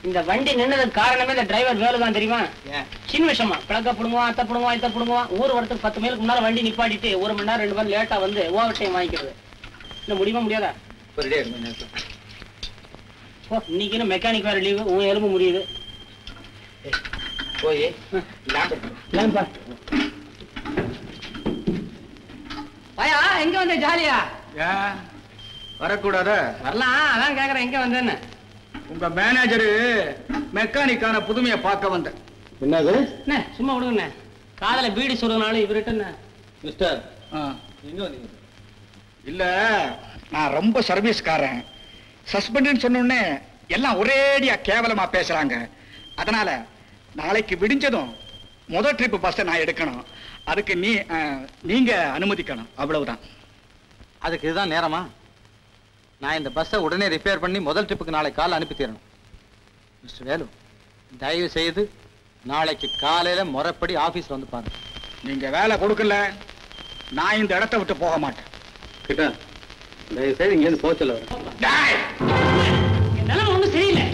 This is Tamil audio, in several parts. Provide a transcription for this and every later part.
இந்த வண்டி நின்னதுக்கு காரணமே இந்த டிரைவர் வேலுதான் தெரியுமா? சின்ன விஷயமா பிளக்க புடுங்குவான், அத்தை புடுங்குவான், இத்த புடுங்குவான். ஊர் வரத்துக்கு 10 மைலுக்கு முன்னால வண்டி நிப்பாட்டிட்டு 1 மணி நேரம் 2 மணி லேட்டா வந்து ஓவர் டைம் வாங்கிக்கிறது. இன்னும் முடியுமா முடியாதா? இன்னைக்கு மெக்கானிக் வேற லீவு, உன் எலும்பு முடியுது. போய் பயா எங்க வந்த ஜாலியா? வரக்கூடாத? வரலாம், அதான் கேக்குறேன் எங்க வந்தேன்னு. உங்க மேனேஜரு மெக்கானிக்கான புதுமையை பார்க்க வந்த. என்னது? சும்மா விடுங்க. காதல பீடி சொல்றதுனால இவர்கிட்ட மிஸ்டர் எங்க வந்தீங்க? இல்ல, நான் ரொம்ப சர்வீஸ்காரன். சஸ்பெண்ட் சொன்ன உடனே எல்லாம் ஒரேடியா கேவலமா பேசுறாங்க. அதனால நாளைக்கு விடிஞ்சதும் முதல் ட்ரிப் பஸ் நான் எடுக்கணும். அதுக்கு நீங்க அனுமதிக்கணும், அவ்வளவுதான். அதுக்கு இதுதான் நேரமா? நான் இந்த பஸ்ஸை உடனே ரிப்பேர் பண்ணி முதல் ட்ரிப்புக்கு நாளை காலை அனுப்பி தரணும். மிஸ்டர் வேலு, தயவு செய்து நாளைக்கு காலையில முறைப்படி ஆபீஸ்ல வந்து பாருங்க. நீங்க வேலை கொடுக்கல, நான் இந்த இடத்தை விட்டு போக மாட்டேன். கிட்ட தயவு செய்து இங்க இருந்து போச்சல. நிலைமை ஒன்றும் சரியில்லை.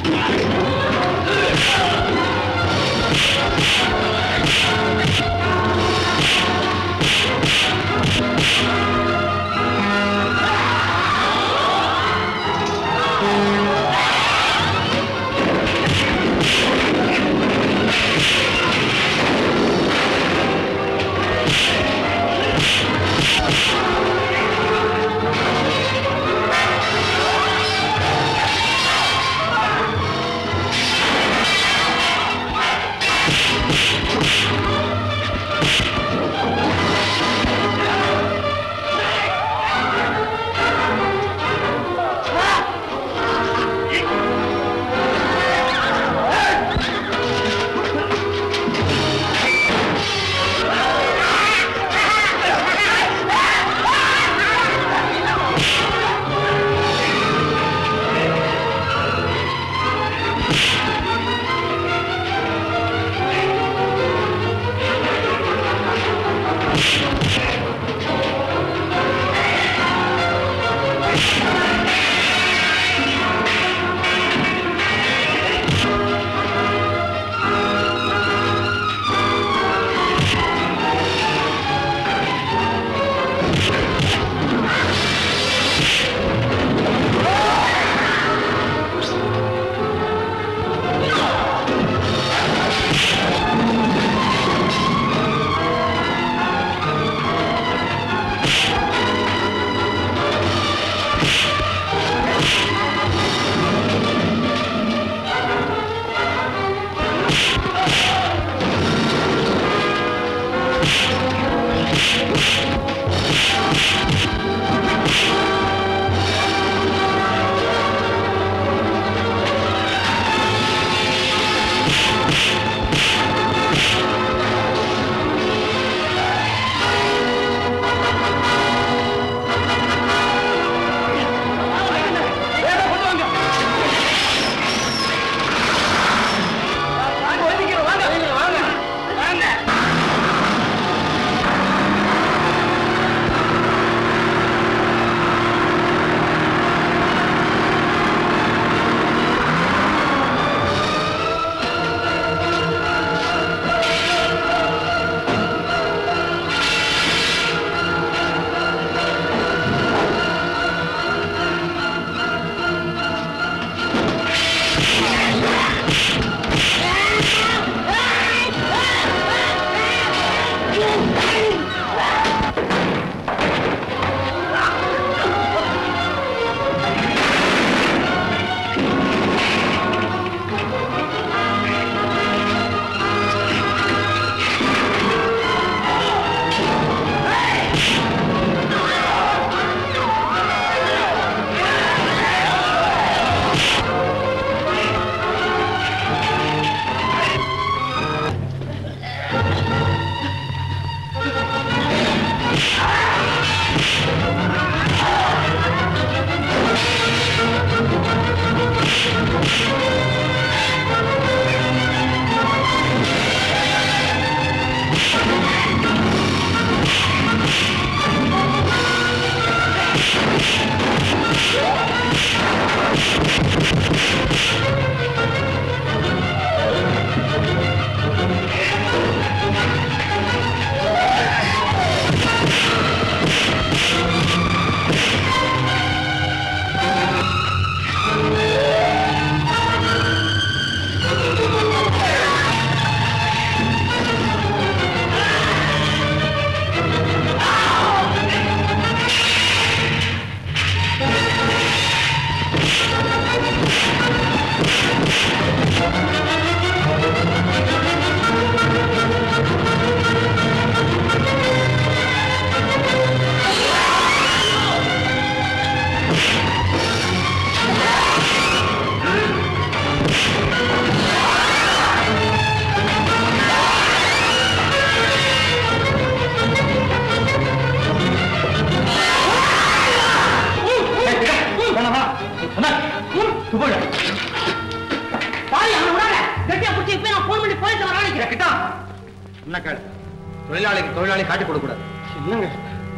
தொழிலாளிக்கு தொழிலாளி காட்டி கொடுக்க கூடாது.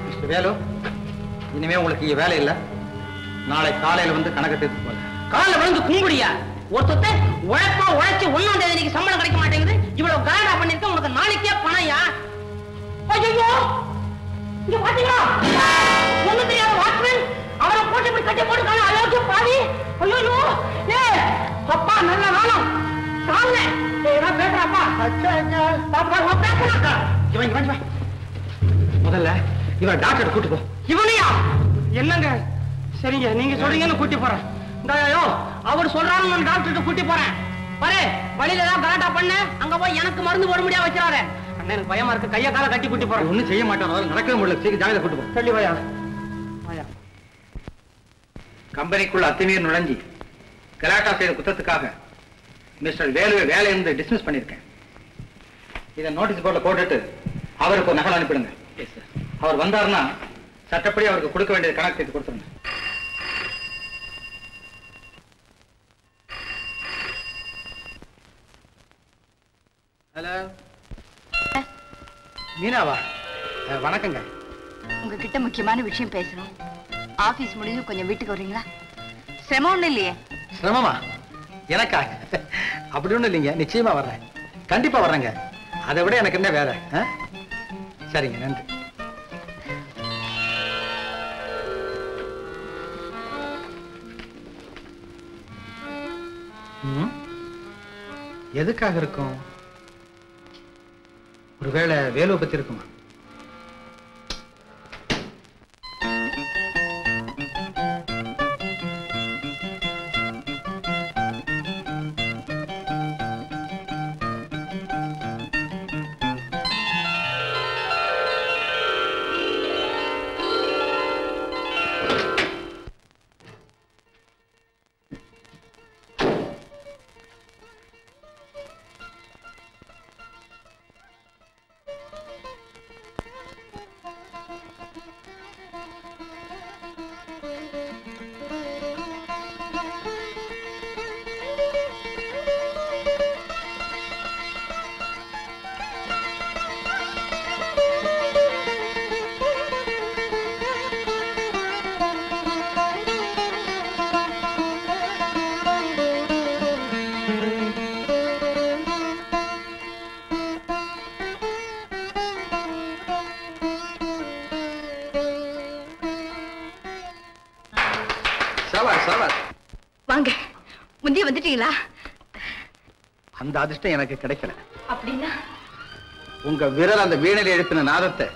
மிஸ்டர் வேலு, இனிமே உங்களுக்கு வேலை இல்ல. நாளை காலையில வந்து கணக்கு தீர்த்து போங்க. காலைல வந்து கும்பிடியா? ஒருத்தத்தை உழைப்பா உழைச்சு 1ஆம் தேதிக்கு சம்பளம் கிடைக்க மாட்டேங்குது. இவ்வளவு கலாடா பண்ணிருக்க, உனக்கு நாளைக்கே பணம்யா. ஐயோ, இங்க பாத்தீங்களா? ஒண்ணு தெரியாத வாட்ச்மேன் அவரை போட்டு இப்படி கட்டி போட்டுக்கான அளவுக்கு பாவி. ஐயோ, ஏ அப்பா நல்ல நாளம் சாமி ஏதாவது பேசுறாப்பா. முதல்ல இவன் டாக்டர் கூட்டு போ. இவனையா? என்னங்க? சரிங்க, நீங்க சொல்றீங்கன்னு கூட்டி போறேன். இந்தாயோ அவர் சொல்றாரு, டாக்டர் கூட்டி போறேன். பாரு, வழியில ஏதாவது கலாட்டா பண்ண அங்க போய் எனக்கு மருந்து போட முடியாது வச்சிடாரு. அண்ணன் எனக்கு பயமா இருக்கு, கைய கால கட்டி கூட்டி போறேன். ஒண்ணும் செய்ய மாட்டான், நடக்கவே முடியல. சீக்கிரம் ஜாகிரதை கூட்டு போ. சொல்லி வாயா. கம்பெனிக்குள்ள அத்துமீறி நுழைஞ்சி கலாட்டா செய்த குற்றத்துக்காக மிஸ்டர் வேலுவை வேலையிலிருந்து டிஸ்மிஸ் பண்ணிருக்கேன். இதை நோட்டீஸ் போர்ட்ல போட்டுட்டு அவருக்கு ஒரு நகல் அனுப்பிடுங்க. அவர் வந்தாருன்னா சட்டப்படி அவருக்கு கொடுக்க வேண்டிய கணக்கு தீர்த்து கொடுத்துருங்க. ஹலோ, மீனாவா? வணக்கங்க. உங்ககிட்ட முக்கியமான விஷயம் பேசணும். ஆபீஸ் முடிஞ்சு கொஞ்சம் வீட்டுக்கு வரீங்களா? சிரமம் ஒண்ணு இல்லையே? சிரமமா? எனக்கா? அப்படி ஒண்ணும் இல்லைங்க, நிச்சயமா வர்றேன். கண்டிப்பா வர்றேங்க. அதை விட எனக்கு என்ன வேற? சரிங்க, நன்றி. எதுக்காக இருக்கும்? ஒருவேளை வேலுவை பத்தி இருக்குமா? வாங்க, முந்தைய வந்துட்டீங்களா? அந்த அதிர்ஷ்டம் எனக்கு கிடைக்கல. அப்படின்னா உங்க விரல் அந்த வீணையில் எழுப்பின நாதத்தை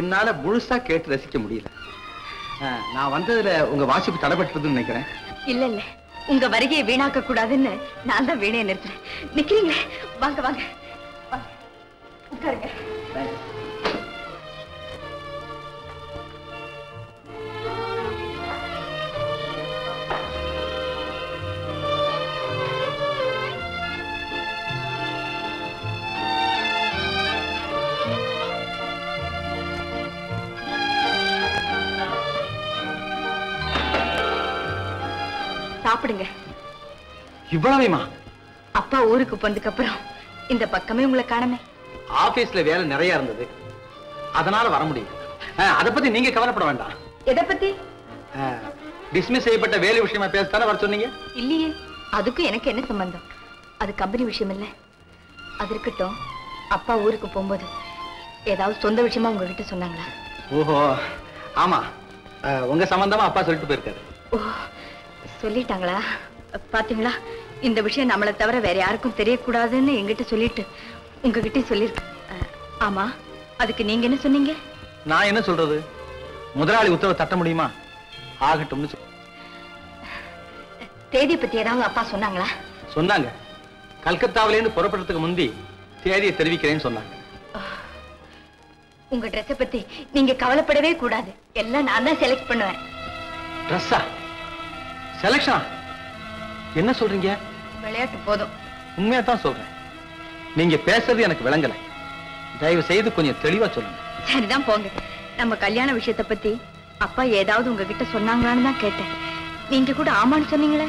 என்னால முழுசா கேட்டு ரசிக்க முடியல. நான் வந்ததுல உங்க வாசிப்பு தடைபட்டுறதுன்னு நினைக்கிறேன். இல்ல இல்ல, உங்க வருகையை வீணாக்க கூடாதுன்னு நான் தான் வீணையை நிறுத்துறேன். நிக்கிறீங்களே, வாங்க வாங்க உட்காருங்க. சாப்பிடுங்க. இவ்வளவுமா? அப்பா ஊருக்கு போனதுக்கு அப்புறம் இந்த பக்கமே உங்களை காணமே. ஆபீஸ்ல வேலை நிறைய இருந்தது, அதனால வர முடியும். அத பத்தி நீங்க கவலைப்பட வேண்டாம். எதை பத்தி? டிஸ்மிஸ் செய்யப்பட்ட வேலை விஷயமா பேசத்தானே வர சொன்னீங்க? இல்லையே, அதுக்கும் எனக்கு என்ன சம்பந்தம்? அது கம்பெனி விஷயம் இல்ல. அது இருக்கட்டும், அப்பா ஊருக்கு போகும்போது ஏதாவது சொந்த விஷயமா உங்ககிட்ட சொன்னாங்களா? ஓஹோ, ஆமா, உங்க சம்பந்தமா அப்பா சொல்லிட்டு போயிருக்காரு. ஓ, சொல்லிட்டாங்களா? பாத்தீங்களா, இந்த விஷயம் நம்மளை தவிர வேற யாருக்கும் தெரியக்கூடாதுன்னு எங்கிட்ட சொல்லிட்டு உங்ககிட்ட சொல்லிருக்கு. ஆமா, அதுக்கு நீங்க என்ன சொன்னீங்க? நான் என்ன சொல்றது? முதலாளி உத்தரவு தட்ட முடியுமா? ஆகட்டும்னு தேதி பத்தி ஏதாவது அப்பா சொன்னாங்களா? சொன்னாங்க. கல்கத்தாவிலேருந்து புறப்படுறதுக்கு முந்தி தேதியை தெரிவிக்கிறேன்னு சொன்னாங்க. உங்க ட்ரெஸ்ஸை பத்தி நீங்க கவலைப்படவே கூடாது. எல்லாம் நான் தான் செலக்ட் பண்ணுவேன். ட்ரெஸ்ஸா? செலக்ஷனா? என்ன சொல்றீங்க? விளையாட்டு போதும். உண்மையா தான் சொல்றேன். நீங்க பேசுறது எனக்கு விளங்கல. தயவு செய்து கொஞ்சம் தெளிவா சொல்லுங்க. சரிதான் போங்க. நம்ம கல்யாண விஷயத்தை பத்தி அப்பா ஏதாவது உங்ககிட்ட சொன்னாங்களான்னு தான் கேட்டேன். நீங்க கூட ஆமான்னு சொன்னீங்களே.